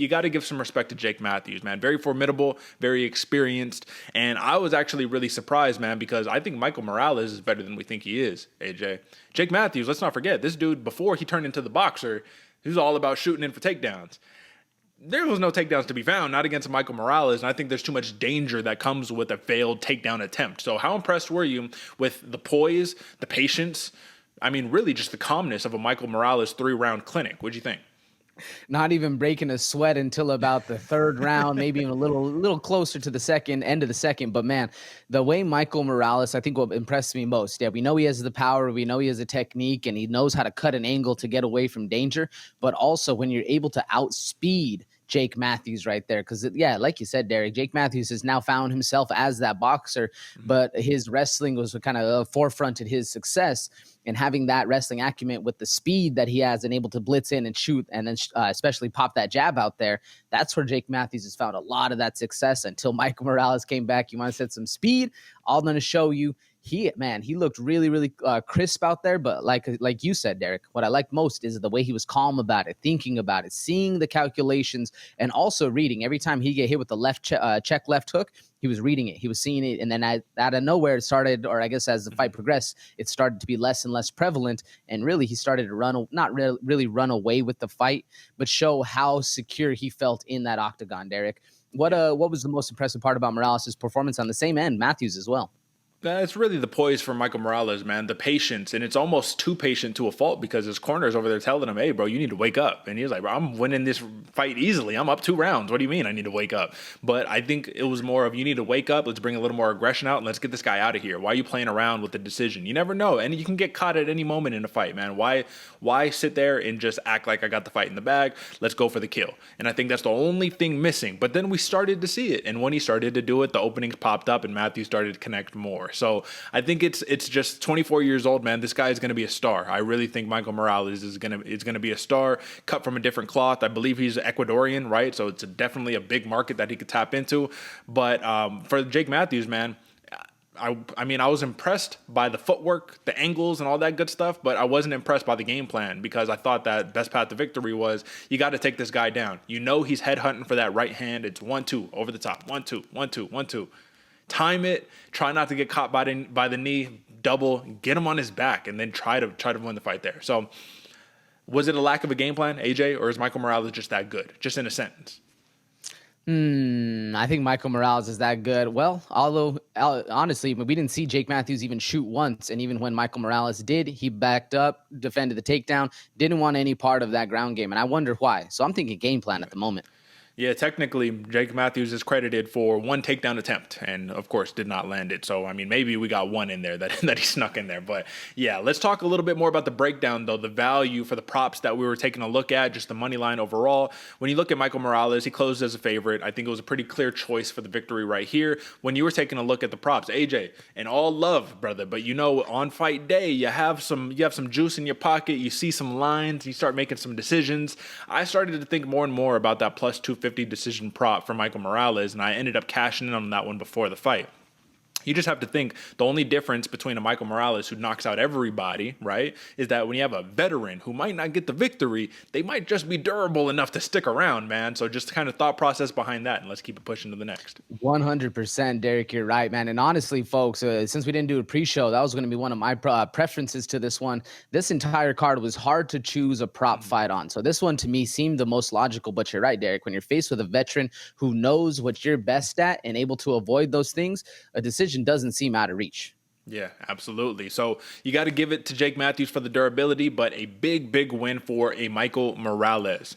You got to give some respect to Jake Matthews, man. Very formidable, very experienced. And I was actually really surprised, man, because I think Michael Morales is better than we think he is, AJ. Jake Matthews, let's not forget, this dude, before he turned into the boxer, he was all about shooting in for takedowns. There was no takedowns to be found, not against Michael Morales, and I think there's too much danger that comes with a failed takedown attempt. So how impressed were you with the poise, the patience, I mean, really just the calmness of a Michael Morales 3-round clinic? What'd you think? Not even breaking a sweat until about the third round, maybe even a little closer to the second end of the second. But man, the way Michael Morales, I think what impressed me most, yeah, we know he has the power, we know he has a technique, and he knows how to cut an angle to get away from danger. But also when you're able to outspeed Jake Matthews right there. Because, yeah, like you said, Derek, Jake Matthews has now found himself as that boxer, but his wrestling was kind of forefronted his success. And having that wrestling acumen with the speed that he has and able to blitz in and shoot and then especially pop that jab out there, that's where Jake Matthews has found a lot of that success until Michael Morales came back. You want to set some speed, all going to show you. He looked really crisp out there. But like you said, Derek, what I liked most is the way he was calm about it, thinking about it, seeing the calculations, and also reading. Every time he get hit with the left check left hook, he was reading it, he was seeing it, and then out of nowhere it started, or I guess as the fight progressed, it started to be less and less prevalent. And really, he started to not really run away with the fight, but show how secure he felt in that octagon. Derek, what was the most impressive part about Morales' performance on the same end, Matthews as well? It's really the poise for Michael Morales, man. The patience, and it's almost too patient to a fault because his corner's over there telling him, "Hey, bro, you need to wake up." And he's like, "Bro, I'm winning this fight easily. I'm up 2 rounds. What do you mean I need to wake up?" But I think it was more of, you need to wake up. Let's bring a little more aggression out and let's get this guy out of here. Why are you playing around with the decision? You never know, and you can get caught at any moment in a fight, man. Why sit there and just act like I got the fight in the bag? Let's go for the kill. And I think that's the only thing missing. But then we started to see it, and when he started to do it, the openings popped up, and Matthew started to connect more. So I think it's just 24 years old, man. This guy is going to be a star. I really think Michael Morales is going to be a star, cut from a different cloth. I believe he's Ecuadorian, right? So it's definitely a big market that he could tap into. But for Jake Matthews, man, I mean, I was impressed by the footwork, the angles, and all that good stuff, but I wasn't impressed by the game plan because I thought that best path to victory was you got to take this guy down. You know he's headhunting for that right hand. It's 1-2 over the top, 1-2, 1-2, 1-2. Time it, try not to get caught by the knee, double, get him on his back, and then try to win the fight there. So was it a lack of a game plan, AJ, or is Michael Morales just that good? Just in a sentence. I think Michael Morales is that good. Well, although honestly, we didn't see Jake Matthews even shoot once. And even when Michael Morales did, he backed up, defended the takedown, didn't want any part of that ground game. And I wonder why. So I'm thinking game plan at the moment. Yeah, technically, Jake Matthews is credited for 1 takedown attempt and, of course, did not land it. So, I mean, maybe we got 1 in there that he snuck in there. But, yeah, let's talk a little bit more about the breakdown, though, the value for the props that we were taking a look at, just the money line overall. When you look at Michael Morales, he closed as a favorite. I think it was a pretty clear choice for the victory right here. When you were taking a look at the props, AJ, and all love, brother, but you know, on fight day, you have some juice in your pocket, you see some lines, you start making some decisions. I started to think more and more about that plus 250 decision prop for Michael Morales, and I ended up cashing in on that one before the fight. You just have to think the only difference between a Michael Morales who knocks out everybody, right, is that when you have a veteran who might not get the victory, they might just be durable enough to stick around, man. So just kind of thought process behind that, and let's keep it pushing to the next. 100%, Derek, you're right, man. And honestly, folks, since we didn't do a pre-show, that was going to be one of my preferences to this one. This entire card was hard to choose a prop fight on. So this one, to me, seemed the most logical. But you're right, Derek. When you're faced with a veteran who knows what you're best at and able to avoid those things, a decision doesn't seem out of reach. Yeah, absolutely. So you got to give it to Jake Matthews for the durability, but a big win for a Michael Morales.